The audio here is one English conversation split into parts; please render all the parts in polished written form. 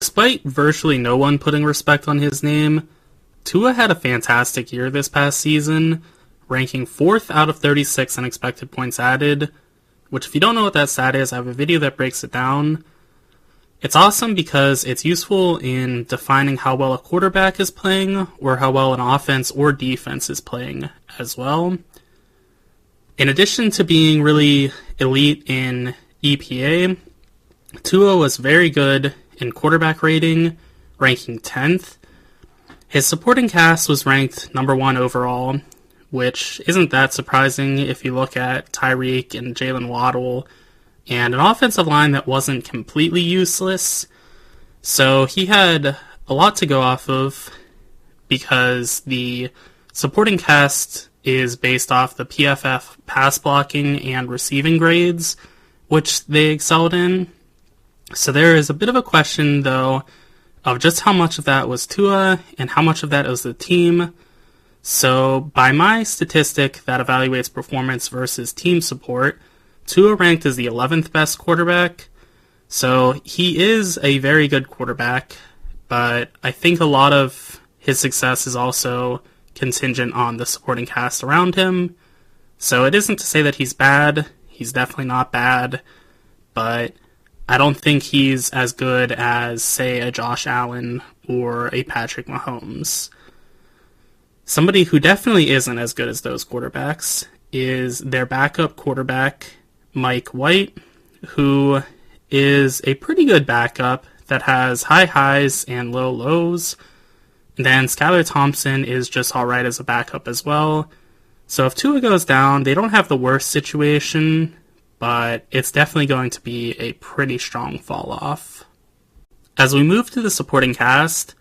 Despite virtually no one putting respect on his name, Tua had a fantastic year this past season, ranking 4th out of 36 in expected points added, which if you don't know what that stat is, I have a video that breaks it down. It's awesome because it's useful in defining how well a quarterback is playing or how well an offense or defense is playing as well. In addition to being really elite in EPA, Tua was very good in quarterback rating, ranking 10th. His supporting cast was ranked number 1 overall, which isn't that surprising if you look at Tyreek and Jalen Waddle, and an offensive line that wasn't completely useless. So he had a lot to go off of because the supporting cast is based off the PFF pass blocking and receiving grades, which they excelled in. So there is a bit of a question, though, of just how much of that was Tua and how much of that was the team. So by my statistic that evaluates performance versus team support, Tua ranked as the 11th best quarterback. So he is a very good quarterback, but I think a lot of his success is also contingent on the supporting cast around him. So it isn't to say that he's bad. He's definitely not bad, but I don't think he's as good as, say, a Josh Allen or a Patrick Mahomes. Somebody who definitely isn't as good as those quarterbacks is their backup quarterback, Mike White, who is a pretty good backup that has high highs and low lows. Then Skylar Thompson is just alright as a backup as well. So if Tua goes down, they don't have the worst situation, but it's definitely going to be a pretty strong fall off. As we move to the supporting cast,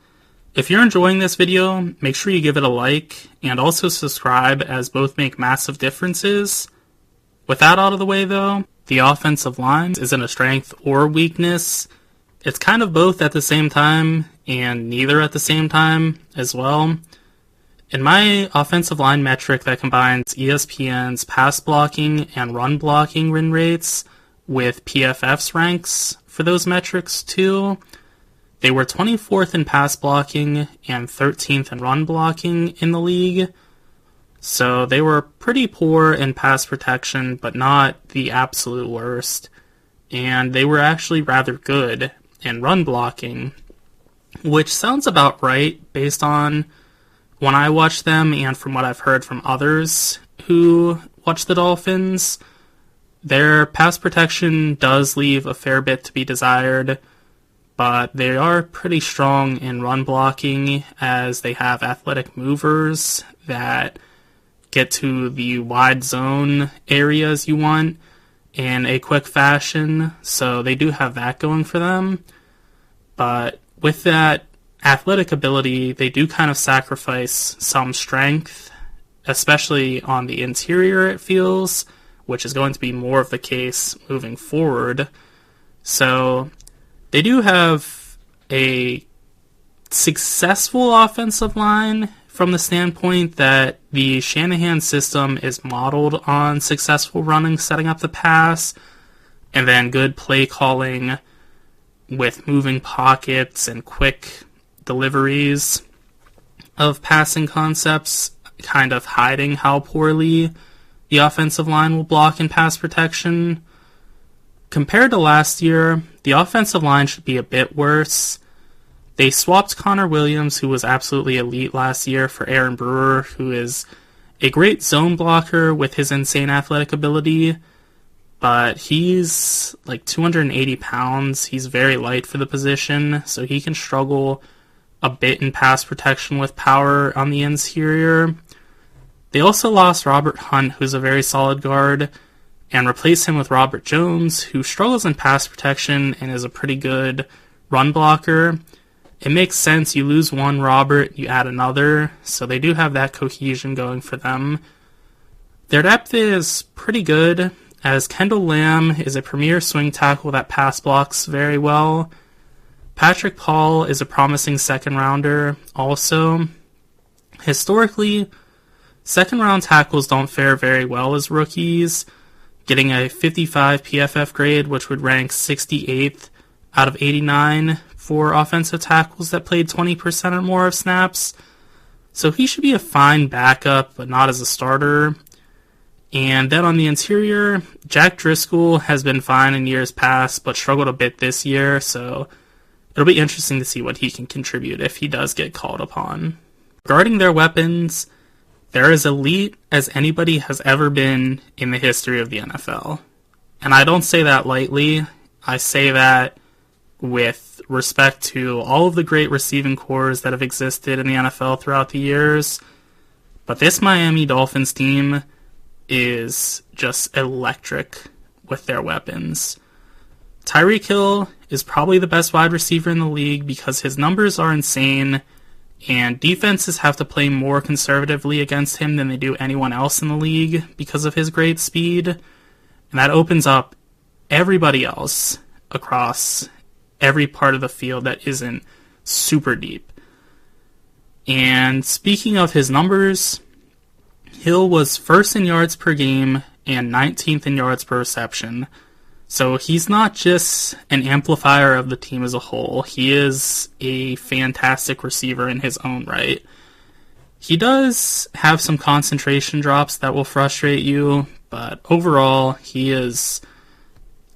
if you're enjoying this video, make sure you give it a like and also subscribe, as both make massive differences. With that out of the way though, the offensive line isn't a strength or weakness. It's kind of both at the same time and neither at the same time as well. In my offensive line metric that combines ESPN's pass blocking and run blocking win rates with PFF's ranks for those metrics too, they were 24th in pass blocking and 13th in run blocking in the league. So they were pretty poor in pass protection, but not the absolute worst. And they were actually rather good in run blocking, which sounds about right based on when I watch them and from what I've heard from others who watch the Dolphins. Their pass protection does leave a fair bit to be desired, but they are pretty strong in run blocking as they have athletic movers that get to the wide zone areas you want in a quick fashion. So they do have that going for them. But with that athletic ability, they do kind of sacrifice some strength, especially on the interior, it feels, which is going to be more of the case moving forward. So they do have a successful offensive line from the standpoint that the Shanahan system is modeled on successful running, setting up the pass, and then good play calling with moving pockets and quick deliveries of passing concepts, kind of hiding how poorly the offensive line will block in pass protection. Compared to last year, the offensive line should be a bit worse. They swapped Connor Williams, who was absolutely elite last year, for Aaron Brewer, who is a great zone blocker with his insane athletic ability, but he's like 280 pounds. He's very light for the position, so he can struggle a bit in pass protection with power on the interior. They also lost Robert Hunt, who's a very solid guard, and replaced him with Robert Jones, who struggles in pass protection and is a pretty good run blocker. It makes sense. You lose one Robert, you add another, so they do have that cohesion going for them. Their depth is pretty good, as Kendall Lamb is a premier swing tackle that pass blocks very well. Patrick Paul is a promising second-rounder also. Historically, second-round tackles don't fare very well as rookies, getting a 55 PFF grade, which would rank 68th out of 89 for offensive tackles that played 20% or more of snaps. So he should be a fine backup, but not as a starter. And then on the interior, Jack Driscoll has been fine in years past, but struggled a bit this year, so it'll be interesting to see what he can contribute if he does get called upon. Regarding their weapons, they're as elite as anybody has ever been in the history of the NFL. And I don't say that lightly. I say that with respect to all of the great receiving corps that have existed in the NFL throughout the years. But this Miami Dolphins team is just electric with their weapons. Tyreek Hill is probably the best wide receiver in the league because his numbers are insane, and defenses have to play more conservatively against him than they do anyone else in the league because of his great speed. And that opens up everybody else across every part of the field that isn't super deep. And speaking of his numbers, Hill was first in yards per game and 19th in yards per reception. So he's not just an amplifier of the team as a whole. He is a fantastic receiver in his own right. He does have some concentration drops that will frustrate you, but overall, he is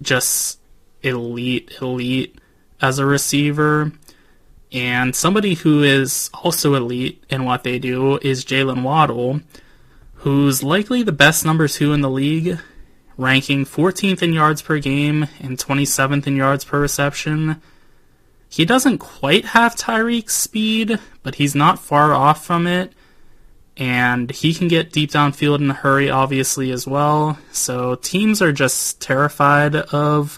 just elite as a receiver. And somebody who is also elite in what they do is Jalen Waddle, who's likely the best number 2 in the league, ranking 14th in yards per game and 27th in yards per reception. He doesn't quite have Tyreek's speed, but he's not far off from it, and he can get deep downfield in a hurry, obviously, as well. So teams are just terrified of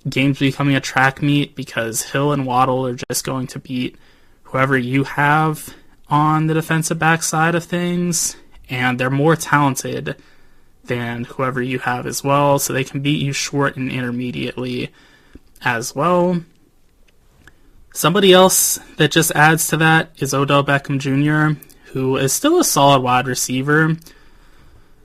games becoming a track meet because Hill and Waddle are just going to beat whoever you have on the defensive back side of things, and they're more talented than whoever you have as well, so they can beat you short and intermediately as well. Somebody else that just adds to that is Odell Beckham Jr., who is still a solid wide receiver.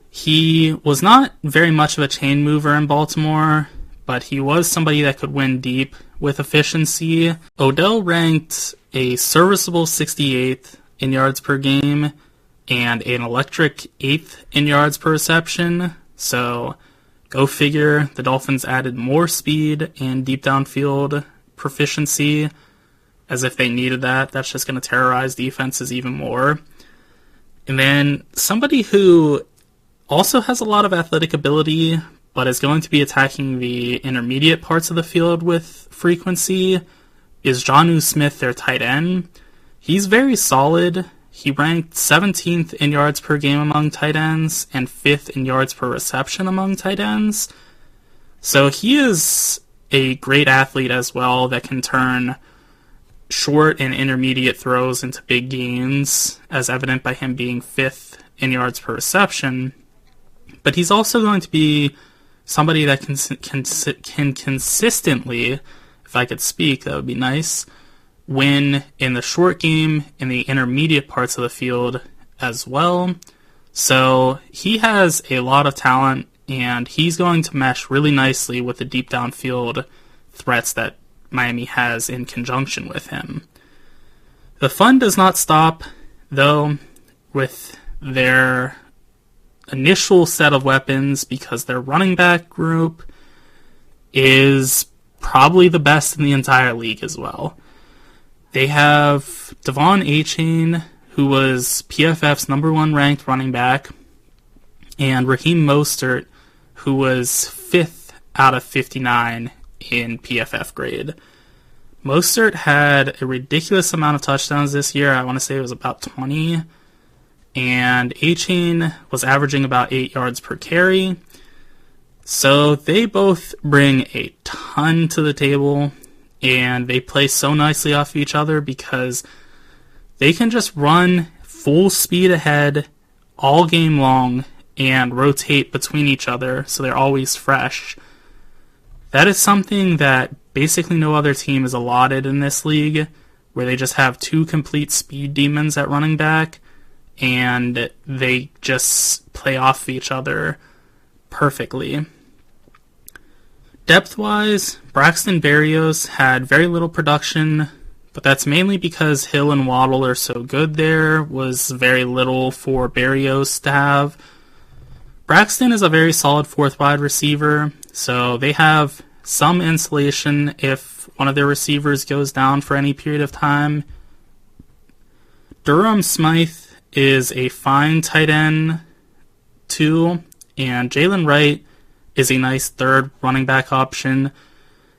He was not very much of a chain mover in Baltimore, but he was somebody that could win deep with efficiency. Odell ranked a serviceable 68th in yards per game and an electric 8th in yards per reception. So go figure, the Dolphins added more speed and deep downfield proficiency as if they needed that. That's just going to terrorize defenses even more. And then somebody who also has a lot of athletic ability, but is going to be attacking the intermediate parts of the field with frequency, is Jonnu Smith, their tight end. He's very solid. He ranked 17th in yards per game among tight ends and 5th in yards per reception among tight ends. So he is a great athlete as well that can turn short and intermediate throws into big gains, as evident by him being 5th in yards per reception. But he's also going to be somebody that can consistently, if I could speak, that would be nice, win in the short game, in the intermediate parts of the field as well. So he has a lot of talent, and he's going to mesh really nicely with the deep downfield threats that Miami has in conjunction with him. The fun does not stop, though, with their initial set of weapons, because their running back group is probably the best in the entire league as well. They have Devon Achane, who was PFF's number 1 ranked running back, and Raheem Mostert, who was 5th out of 59 in PFF grade. Mostert had a ridiculous amount of touchdowns this year. I want to say it was about 20. And Achane was averaging about 8 yards per carry. So they both bring a ton to the table, and they play so nicely off each other because they can just run full speed ahead all game long and rotate between each other so they're always fresh. That is something that basically no other team is allotted in this league, where they just have 2 complete speed demons at running back, and they just play off each other perfectly. Depth-wise, Braxton Berrios had very little production, but that's mainly because Hill and Waddle are so good there, was very little for Berrios to have. Braxton is a very solid fourth wide receiver, so they have some insulation if one of their receivers goes down for any period of time. Durham Smythe is a fine tight end, too, and Jalen Wright is a nice third running back option.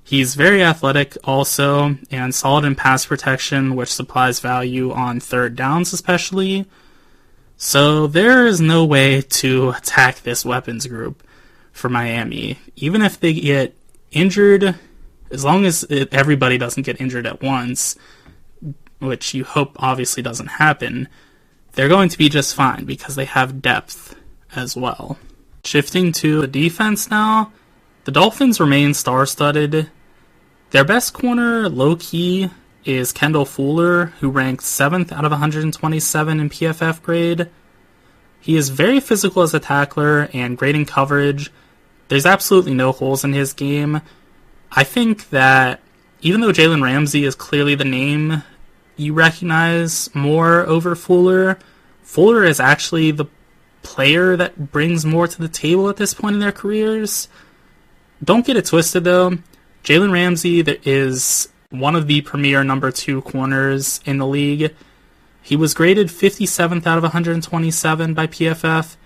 He's very athletic also, and solid in pass protection, which supplies value on third downs especially. So there is no way to attack this weapons group for Miami. Even if they get injured, as long as everybody doesn't get injured at once, which you hope obviously doesn't happen, they're going to be just fine because they have depth as well. Shifting to the defense now, the Dolphins remain star-studded. Their best corner, low-key, is Kendall Fuller, who ranked 7th out of 127 in PFF grade. He is very physical as a tackler and great in coverage. There's absolutely no holes in his game. I think that even though Jalen Ramsey is clearly the name you recognize more over Fuller, Fuller is actually the player that brings more to the table at this point in their careers. Don't get it twisted though. Jalen Ramsey is one of the premier number 2 corners in the league. He was graded 57th out of 127 by PFF,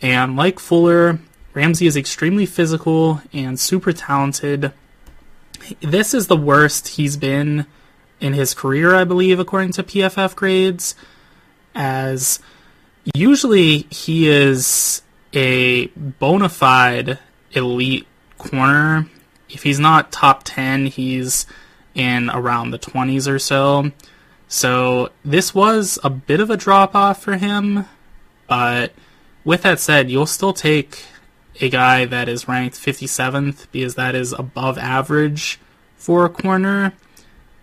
and like Fuller, Ramsey is extremely physical and super talented. This is the worst he's been in his career, I believe, according to PFF grades, as usually he is a bona fide elite corner. If he's not top 10, he's in around the 20s or so. So this was a bit of a drop-off for him, but with that said, you'll still take a guy that is ranked 57th because that is above average for a corner.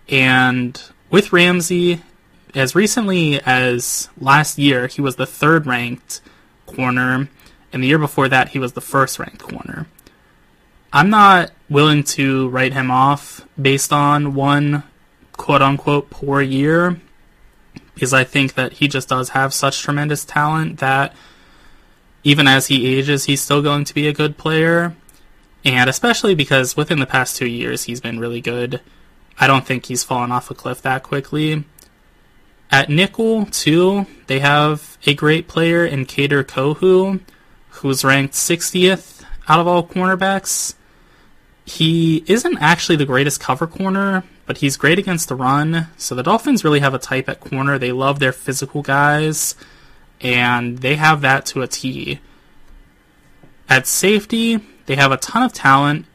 And with Ramsey, as recently as last year, he was the 3rd ranked corner, and the year before that, he was the 1st ranked corner. I'm not willing to write him off based on one quote-unquote poor year, because I think that he just does have such tremendous talent that even as he ages, he's still going to be a good player, and especially because within the past 2 years, he's been really good. I don't think he's fallen off a cliff that quickly. At nickel, too, they have a great player in Kader Kohu, who's ranked 60th out of all cornerbacks. He isn't actually the greatest cover corner, but he's great against the run. So the Dolphins really have a type at corner. They love their physical guys, and they have that to a T. At safety, they have a ton of talent.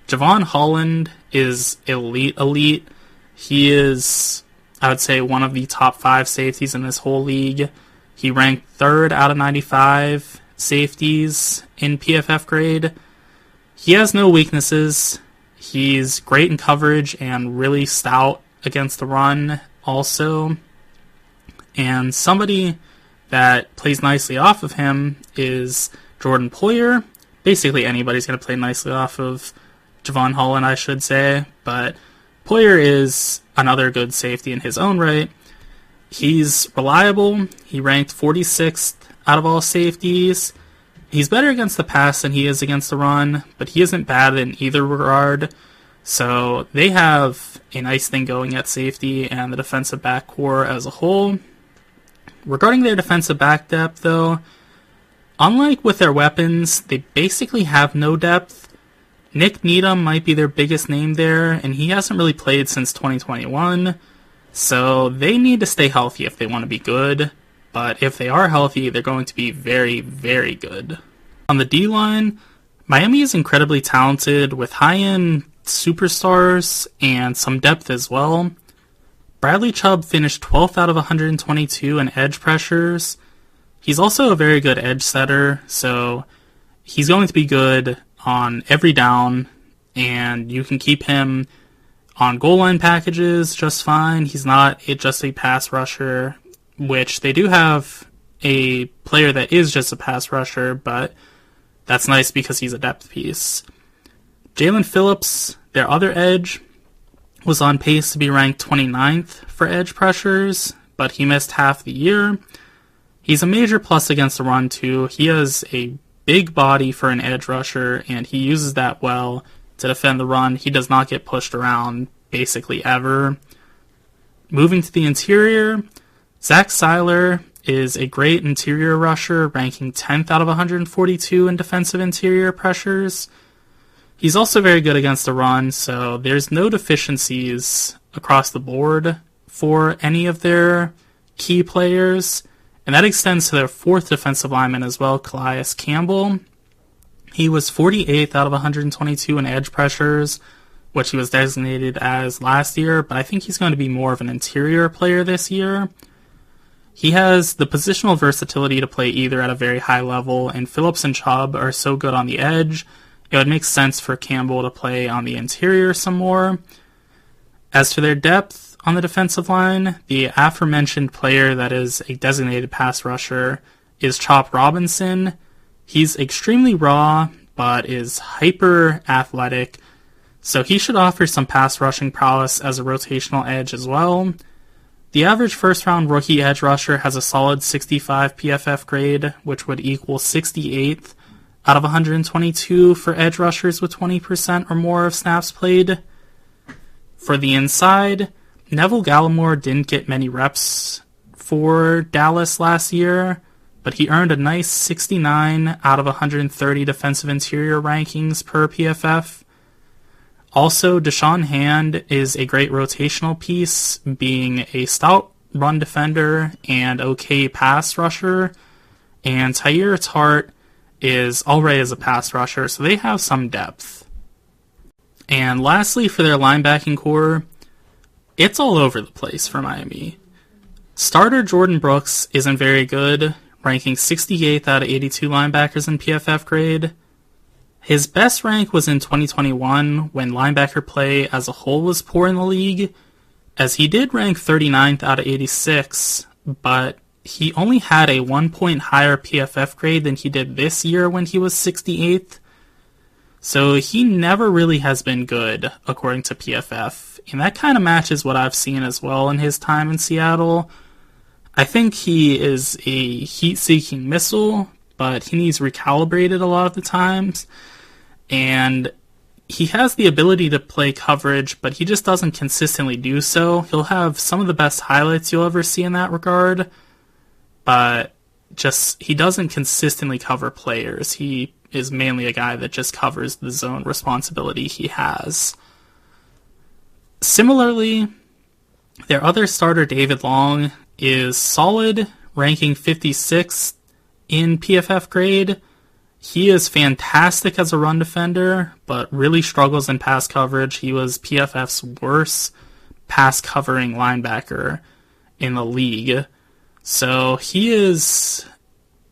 Javon Holland is elite. He is, I would say, one of the top 5 safeties in this whole league. He ranked 3rd out of 95 safeties in PFF grade. He has no weaknesses. He's great in coverage and really stout against the run also. And somebody that plays nicely off of him is Jordan Poyer. Basically anybody's going to play nicely off of Javon Holland, I should say. But Poyer is another good safety in his own right. He's reliable. He ranked 46th out of all safeties. He's better against the pass than he is against the run, but he isn't bad in either regard. So they have a nice thing going at safety and the defensive back core as a whole. Regarding their defensive back depth, though, unlike with their weapons, they basically have no depth. Nick Needham might be their biggest name there, and he hasn't really played since 2021. So they need to stay healthy if they want to be good. But if they are healthy, they're going to be very, very good. On the D-line, Miami is incredibly talented with high-end superstars and some depth as well. Bradley Chubb finished 12th out of 122 in edge pressures. He's also a very good edge setter, so he's going to be good on every down, and you can keep him on goal line packages just fine. He's not just a pass rusher, which they do have a player that is just a pass rusher, but that's nice because he's a depth piece. Jalen Phillips, their other edge, was on pace to be ranked 29th for edge pressures, but he missed half the year. He's a major plus against the run, too. He has a big body for an edge rusher, and he uses that well to defend the run. He does not get pushed around basically ever. Moving to the interior, Zach Seiler is a great interior rusher, ranking 10th out of 142 in defensive interior pressures. He's also very good against the run, so there's no deficiencies across the board for any of their key players. And that extends to their fourth defensive lineman as well, Calais Campbell. He was 48th out of 122 in edge pressures, which he was designated as last year, but I think he's going to be more of an interior player this year. He has the positional versatility to play either at a very high level, and Phillips and Chubb are so good on the edge, it would make sense for Campbell to play on the interior some more. As for their depth on the defensive line, the aforementioned player that is a designated pass rusher is Chop Robinson. He's extremely raw, but is hyper athletic, so he should offer some pass rushing prowess as a rotational edge as well. The average first-round rookie edge rusher has a solid 65 PFF grade, which would equal 68th out of 122 for edge rushers with 20% or more of snaps played. For the inside, Neville Gallimore didn't get many reps for Dallas last year, but he earned a nice 69 out of 130 defensive interior rankings per PFF. Also, Deshaun Hand is a great rotational piece, being a stout run defender and okay pass rusher, and Tyir Tart is already as a pass rusher, so they have some depth. And lastly, for their linebacking core, it's all over the place for Miami. Starter Jordan Brooks isn't very good, ranking 68th out of 82 linebackers in PFF grade. His best rank was in 2021 when linebacker play as a whole was poor in the league, as he did rank 39th out of 86, but he only had a 1 point higher PFF grade than he did this year when he was 68th. So he never really has been good, according to PFF, and that kind of matches what I've seen as well in his time in Seattle. I think he is a heat-seeking missile, but he needs recalibrated a lot of the times, and he has the ability to play coverage, but he just doesn't consistently do so. He'll have some of the best highlights you'll ever see in that regard, but he doesn't consistently cover players. He is mainly a guy that just covers the zone responsibility he has. Similarly, their other starter, David Long, is solid, ranking 56th in PFF grade. He is fantastic as a run defender, but really struggles in pass coverage. He was PFF's worst pass covering linebacker in the league. So he is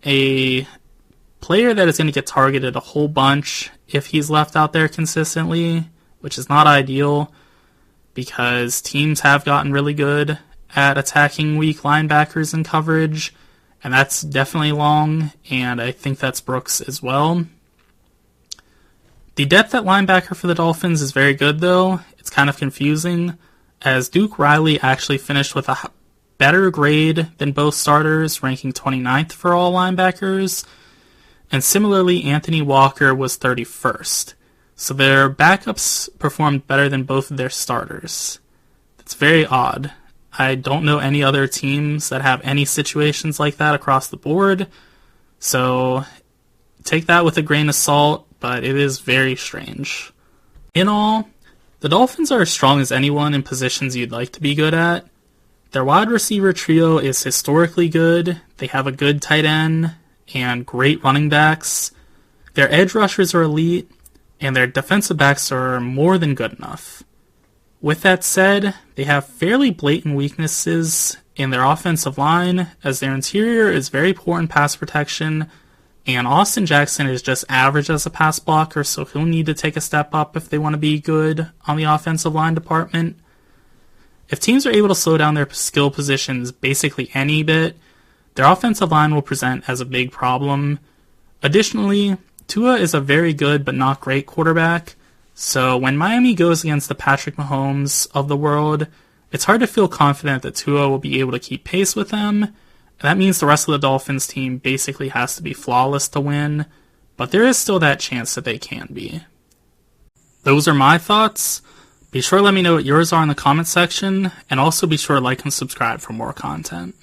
a player that is going to get targeted a whole bunch if he's left out there consistently, which is not ideal because teams have gotten really good at attacking weak linebackers in coverage, and that's definitely Long, and I think that's Brooks as well. The depth at linebacker for the Dolphins is very good, though. It's kind of confusing, as Duke Riley actually finished with a better grade than both starters, ranking 29th for all linebackers, and similarly, Anthony Walker was 31st. So their backups performed better than both of their starters. That's very odd. I don't know any other teams that have any situations like that across the board, so take that with a grain of salt, but it is very strange. In all, the Dolphins are as strong as anyone in positions you'd like to be good at. Their wide receiver trio is historically good, they have a good tight end, and great running backs. Their edge rushers are elite, and their defensive backs are more than good enough. With that said, they have fairly blatant weaknesses in their offensive line, as their interior is very poor in pass protection, and Austin Jackson is just average as a pass blocker, so he'll need to take a step up if they want to be good on the offensive line department. If teams are able to slow down their skill positions basically any bit, their offensive line will present as a big problem. Additionally, Tua is a very good but not great quarterback, So when Miami goes against the Patrick Mahomes of the world, it's hard to feel confident that Tua will be able to keep pace with them. And that means the rest of the Dolphins team basically has to be flawless to win, but there is still that chance that they can be. Those are my thoughts. Be sure to let me know what yours are in the comment section, and also be sure to like and subscribe for more content.